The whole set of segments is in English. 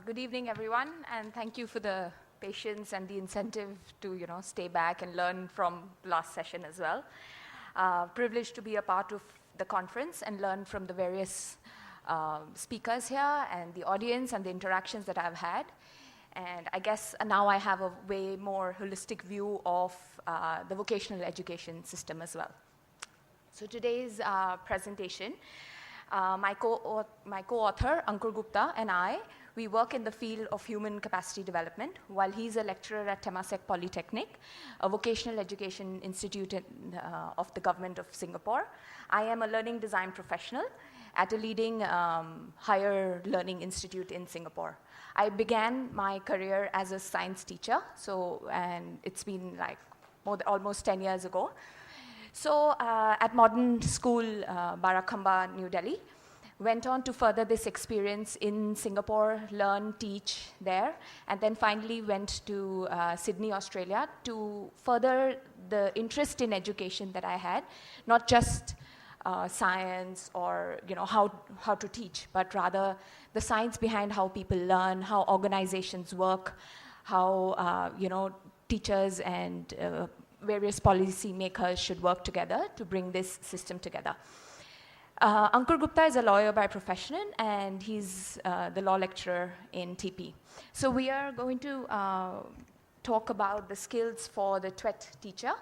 Good evening, everyone, and thank you for the patience and the incentive to, stay back and learn from last session as well. Privileged to be a part of the conference and learn from the various speakers here and the audience and the interactions that I've had. And I guess now I have a way more holistic view of the vocational education system as well. So today's presentation, my co-author, Ankur Gupta, and we work in the field of human capacity development, while he's a lecturer at Temasek Polytechnic, a vocational education institute of the government of Singapore. I am a learning design professional at a leading higher learning institute in Singapore. I began my career as a science teacher, and it's been like almost 10 years ago. So at Modern School, Barakhamba, New Delhi, went on to further this experience in Singapore, learn, teach there, and then finally went to Sydney, Australia to further the interest in education that I had, not just science or how to teach, but rather the science behind how people learn, how organizations work, how teachers and various policy makers should work together to bring this system together. Ankur Gupta is a lawyer by profession, and he's the law lecturer in TP. So we are going to talk about the skills for the TWET teacher.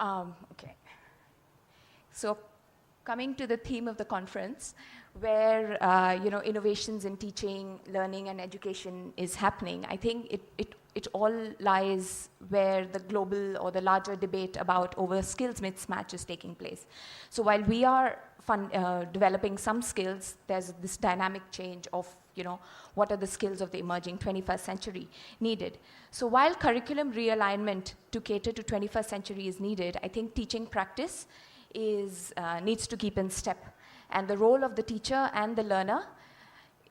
Okay. So coming to the theme of the conference, where innovations in teaching, learning, and education is happening, I think it all lies where the global or the larger debate about over skills mismatch is taking place. So while we are developing some skills, there's this dynamic change of what are the skills of the emerging 21st century needed. So while curriculum realignment to cater to 21st century is needed, I think teaching practice needs to keep in step. And the role of the teacher and the learner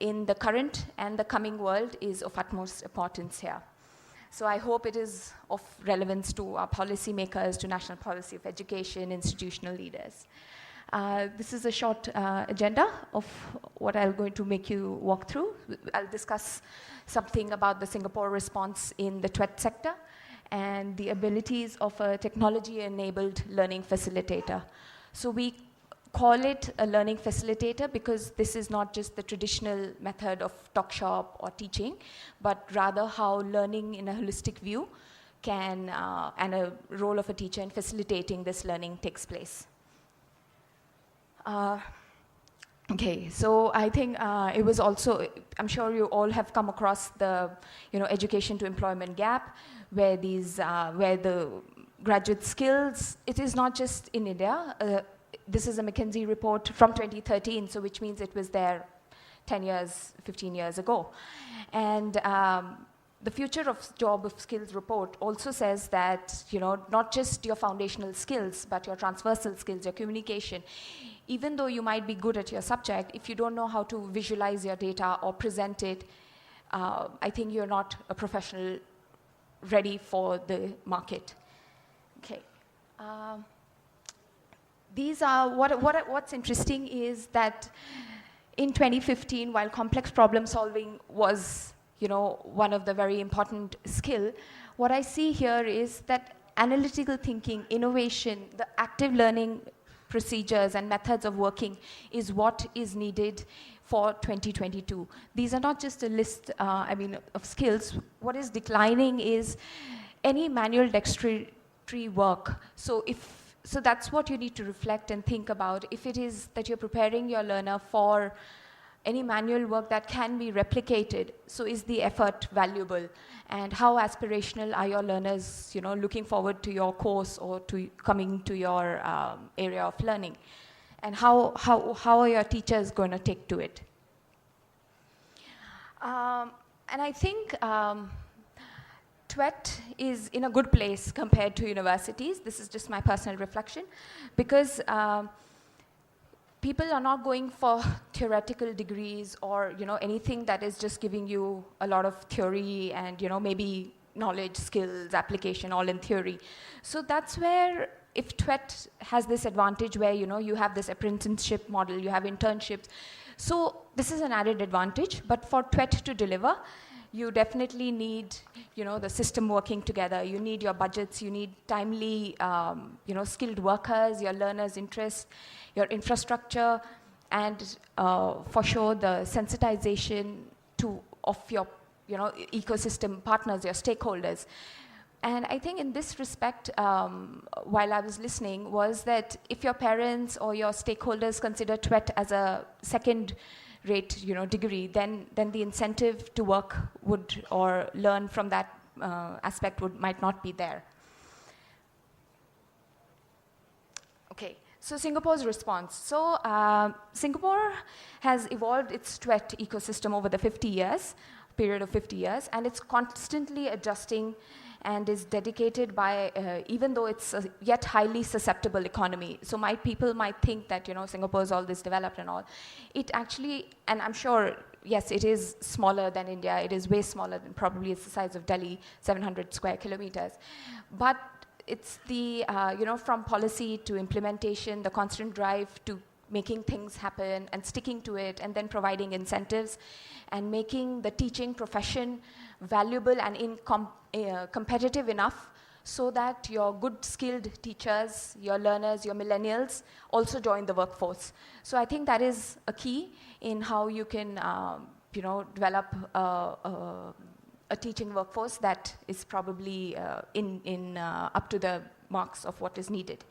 in the current and the coming world is of utmost importance here. So I hope it is of relevance to our policymakers, to national policy of education, institutional leaders. This is a short agenda of what I'm going to make you walk through. I'll discuss something about the Singapore response in the TWET sector and the abilities of a technology-enabled learning facilitator. So we call it a learning facilitator because this is not just the traditional method of talk shop or teaching, but rather how learning in a holistic view can, and a role of a teacher in facilitating this learning takes place. Okay, so I think it was also, I'm sure you all have come across the education to employment gap, where the graduate skills, it is not just in India. This is a McKinsey report from 2013, so which means it was there 10 years, 15 years ago. And the Future of Job of Skills report also says that, not just your foundational skills, but your transversal skills, your communication. Even though you might be good at your subject, if you don't know how to visualize your data or present it, I think you're not a professional ready for the market. Okay. These are what's interesting is that in 2015, while complex problem solving was one of the very important skill, what I see here is that analytical thinking, innovation, the active learning procedures and methods of working is what is needed for 2022. These are not just a list of skills. What is declining is any manual dexterity work. So that's what you need to reflect and think about. If it is that you're preparing your learner for any manual work that can be replicated, so is the effort valuable? And how aspirational are your learners, looking forward to your course or to coming to your area of learning? And how are your teachers going to take to it? And I think TWET is in a good place compared to universities. This is just my personal reflection, because people are not going for theoretical degrees or anything that is just giving you a lot of theory and maybe knowledge, skills, application, all in theory. So that's where if TWET has this advantage where you have this apprenticeship model, you have internships. So this is an added advantage, but for TWET to deliver, you definitely need, the system working together. You need your budgets, you need timely, skilled workers, your learners' interests, your infrastructure, and for sure the sensitization of your, ecosystem partners, your stakeholders. And I think in this respect, while I was listening, was that if your parents or your stakeholders consider TWET as a second-rate, degree, then the incentive to work would or learn from that aspect might not be there. Okay. So Singapore's response. So Singapore has evolved its TWET ecosystem over the period of 50 years, and it's constantly adjusting and is dedicated by, even though it's a yet highly susceptible economy. So people might think that, Singapore is all this developed and all. It actually, and I'm sure, yes, it is smaller than India. It is way smaller than probably it's the size of Delhi, 700 square kilometers. But it's the, from policy to implementation, the constant drive to making things happen and sticking to it, and then providing incentives and making the teaching profession valuable and competitive enough so that your good skilled teachers, your learners, your millennials also join the workforce. So I think that is a key in how you can develop a teaching workforce that is probably up to the marks of what is needed.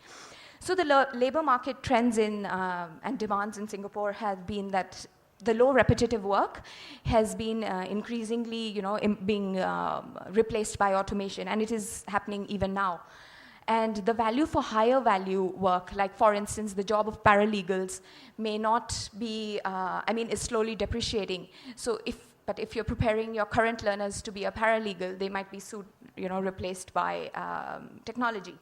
So the labor market trends and demands in Singapore have been that the low repetitive work has been increasingly, being replaced by automation, and it is happening even now. And the value for higher value work, like for instance, the job of paralegals may not be, is slowly depreciating. So but if you're preparing your current learners to be a paralegal, they might be replaced by technology.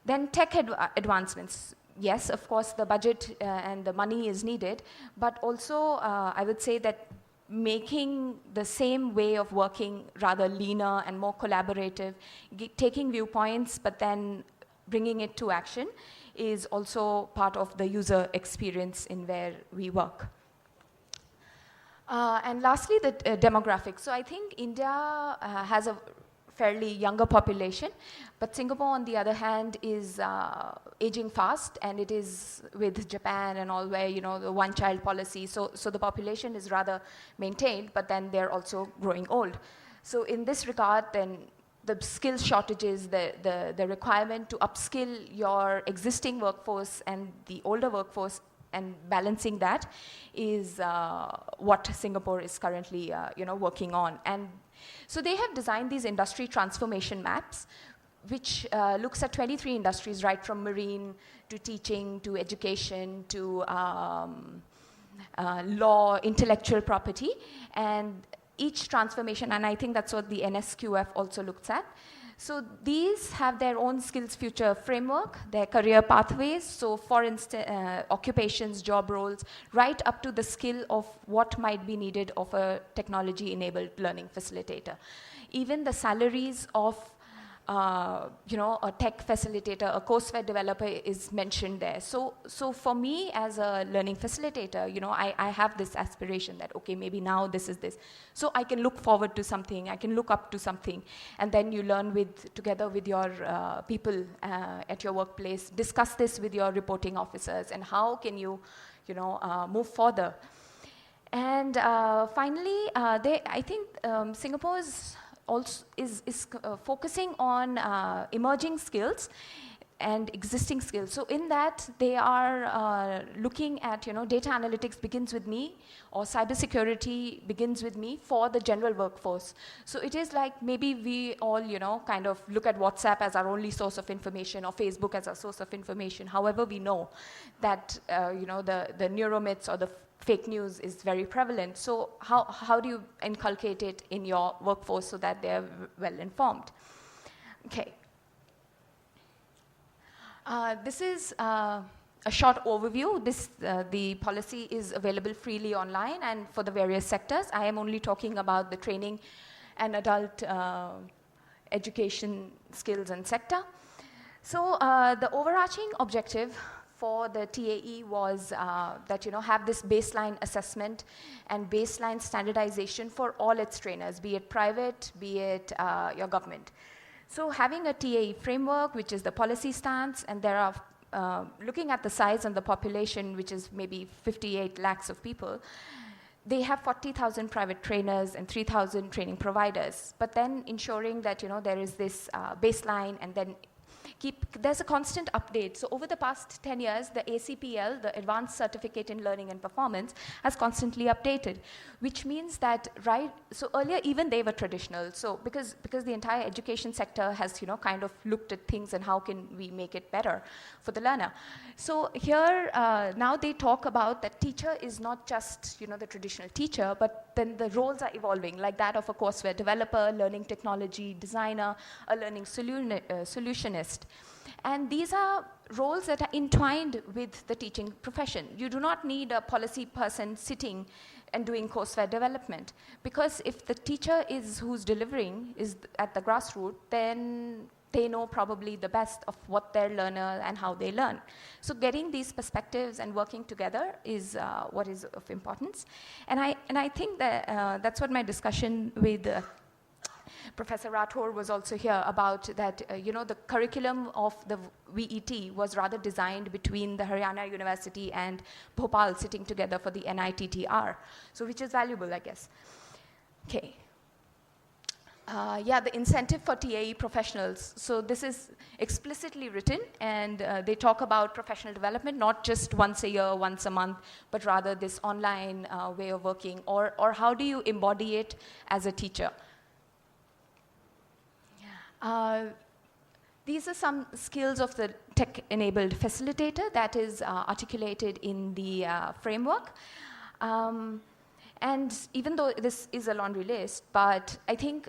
Then tech advancements. Yes, of course, the budget and the money is needed, but also I would say that making the same way of working rather leaner and more collaborative, taking viewpoints, but then bringing it to action is also part of the user experience in where we work. And lastly, the demographics. So I think India has a fairly younger population, but Singapore, on the other hand, is aging fast, and it is with Japan and all where, the one-child policy. So the population is rather maintained, but then they're also growing old. So in this regard, then the skill shortages, the requirement to upskill your existing workforce and the older workforce and balancing that is what Singapore is currently, working on. And so they have designed these industry transformation maps, which looks at 23 industries, right from marine to teaching to education to law, intellectual property, and each transformation, and I think that's what the NSQF also looks at. So these have their own skills future framework, their career pathways. So for instance, occupations, job roles, right up to the skill of what might be needed of a technology-enabled learning facilitator. Even the salaries of a tech facilitator, a courseware developer is mentioned there. So for me as a learning facilitator, I have this aspiration that, okay, maybe now this is this. So I can look forward to something, I can look up to something, and then you learn together with your people at your workplace, discuss this with your reporting officers, and how can you, move further. And finally, I think Singapore's also is focusing on emerging skills and existing skills. So in that, they are looking at, data analytics begins with me, or cybersecurity begins with me for the general workforce. So it is like maybe we all, kind of look at WhatsApp as our only source of information, or Facebook as our source of information. However, we know that, the neuromyths or the fake news is very prevalent. So how do you inculcate it in your workforce so that they're well informed? Okay. This is a short overview. The policy is available freely online and for the various sectors. I am only talking about the training and adult education skills and sector. So the overarching objective for the TAE was that, have this baseline assessment and baseline standardization for all its trainers, be it private, be it your government. So having a TAE framework, which is the policy stance, and there are, looking at the size and the population, which is maybe 58 lakhs of people, they have 40,000 private trainers and 3,000 training providers, but then ensuring that, there is this baseline, and then there's a constant update. So over the past 10 years, the ACPL, the Advanced Certificate in Learning and Performance, has constantly updated, which means that, so earlier even they were traditional. So because the entire education sector has, kind of looked at things and how can we make it better for the learner. So here, now they talk about that teacher is not just, the traditional teacher, but then the roles are evolving, like that of a courseware developer, learning technology designer, a learning solutionist. And these are roles that are entwined with the teaching profession. You do not need a policy person sitting and doing courseware development, because if the teacher is who's delivering is at the grassroots, then they know probably the best of what their learner and how they learn. So getting these perspectives and working together is what is of importance. And I think that that's what my discussion with Professor Rathore was also here about, that the curriculum of the VET was rather designed between the Haryana University and Bhopal sitting together for the NITTR, so which is valuable, I guess. Okay. The incentive for TAE professionals. So this is explicitly written, and they talk about professional development, not just once a year, once a month, but rather this online way of working, or how do you embody it as a teacher. These are some skills of the tech-enabled facilitator that is articulated in the framework. And even though this is a laundry list, but I think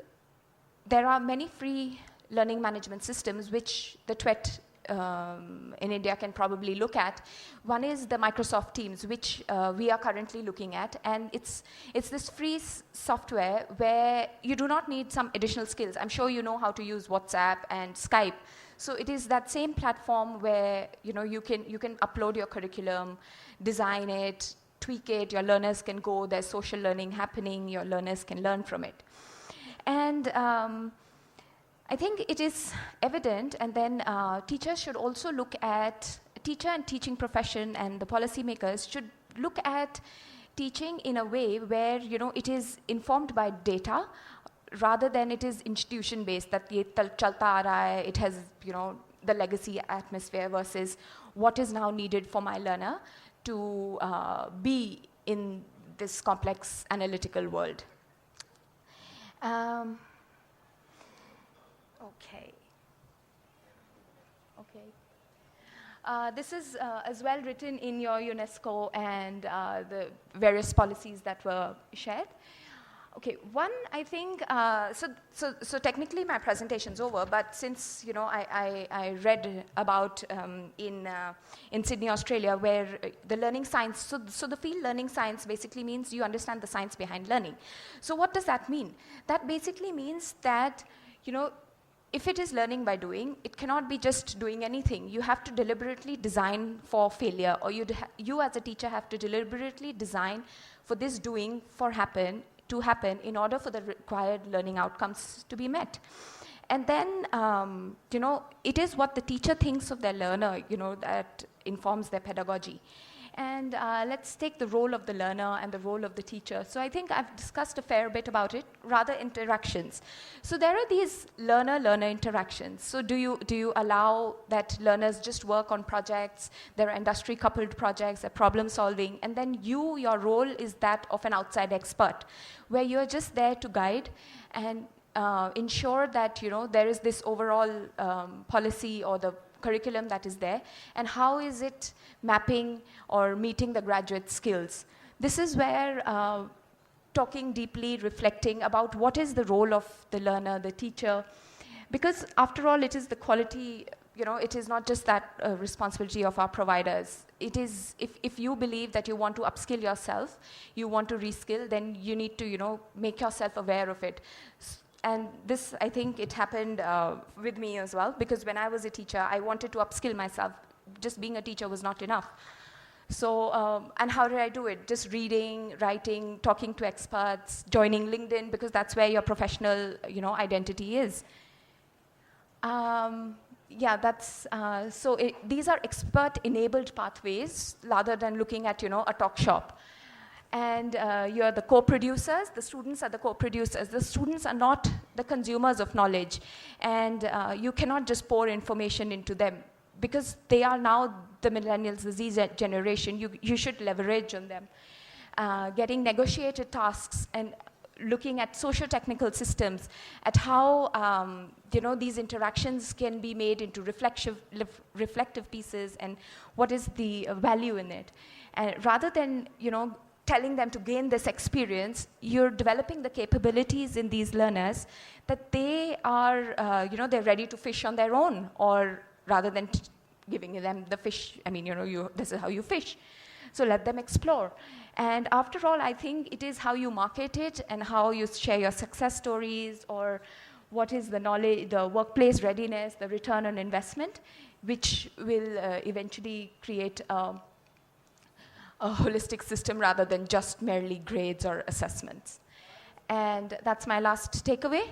there are many free learning management systems which the TWET in India can probably look at. One is the Microsoft Teams, which we are currently looking at, and it's this free software where you do not need some additional skills. I'm sure you know how to use WhatsApp and Skype. So it is that same platform where you can upload your curriculum, design it, tweak it. Your learners can go. There's social learning happening. Your learners can learn from it, and I think it is evident, and then teachers should also look at, teacher and teaching profession and the policymakers should look at teaching in a way where, it is informed by data rather than it is institution-based, that ye chalta aa raha hai, it has, the legacy atmosphere versus what is now needed for my learner to be in this complex analytical world. This is as well written in your UNESCO and the various policies that were shared. Okay, one, I think, so technically my presentation's over, but since, I read about in Sydney, Australia, where the learning science, so the field learning science basically means you understand the science behind learning. So what does that mean? That basically means that, if it is learning by doing, it cannot be just doing anything. You have to deliberately design for failure, or you as a teacher have to deliberately design for this doing to happen in order for the required learning outcomes to be met. And then, it is what the teacher thinks of their learner, that informs their pedagogy. And let's take the role of the learner and the role of the teacher. So I think I've discussed a fair bit about it, rather interactions. So there are these learner-learner interactions. So do you allow that learners just work on projects, there are industry-coupled projects, there are problem-solving, and then your role is that of an outside expert, where you're just there to guide and ensure that, there is this overall policy or the curriculum that is there, and how is it mapping or meeting the graduate skills. This is where talking deeply, reflecting about what is the role of the learner, the teacher, because after all, it is the quality, it is not just that responsibility of our providers. It is, if you believe that you want to upskill yourself, you want to reskill, then you need to, make yourself aware of it. And this, I think it happened with me as well, because when I was a teacher, I wanted to upskill myself. just being a teacher was not enough. So, and how did I do it? Just reading, writing, talking to experts, joining LinkedIn, because that's where your professional, identity is. Yeah, that's, these are expert-enabled pathways rather than looking at, a talk shop. And you're the co-producers, the students are the co-producers. The students are not the consumers of knowledge. And you cannot just pour information into them, because they are now the millennials, the Z generation. You should leverage on them. Getting negotiated tasks and looking at socio-technical systems, at how these interactions can be made into reflective pieces, and what is the value in it. And rather than telling them to gain this experience, you're developing the capabilities in these learners that they are they're ready to fish on their own, or rather than giving them the fish, this is how you fish. So let them explore. And after all, I think it is how you market it and how you share your success stories, or what is the knowledge, the workplace readiness, the return on investment, which will eventually create a holistic system rather than just merely grades or assessments. And that's my last takeaway,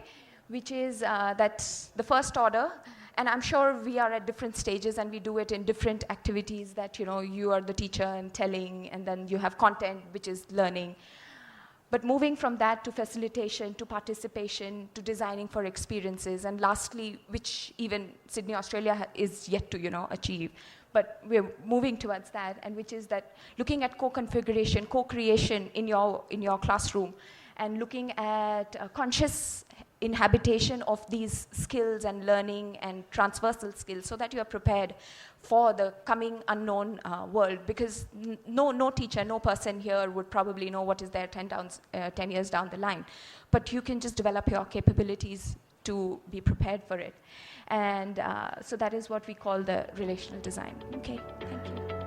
which is that the first order, and I'm sure we are at different stages and we do it in different activities, that you are the teacher and telling, and then you have content, which is learning. But moving from that to facilitation, to participation, to designing for experiences, and lastly, which even Sydney, Australia is yet to achieve, but we're moving towards that, and which is that looking at co-configuration, co-creation in your classroom, and looking at conscious inhabitation of these skills and learning and transversal skills, so that you are prepared for the coming unknown world. Because no teacher, no person here would probably know what is there 10 years down the line. But you can just develop your capabilities to be prepared for it. And so that is what we call the relational design. Okay, thank you.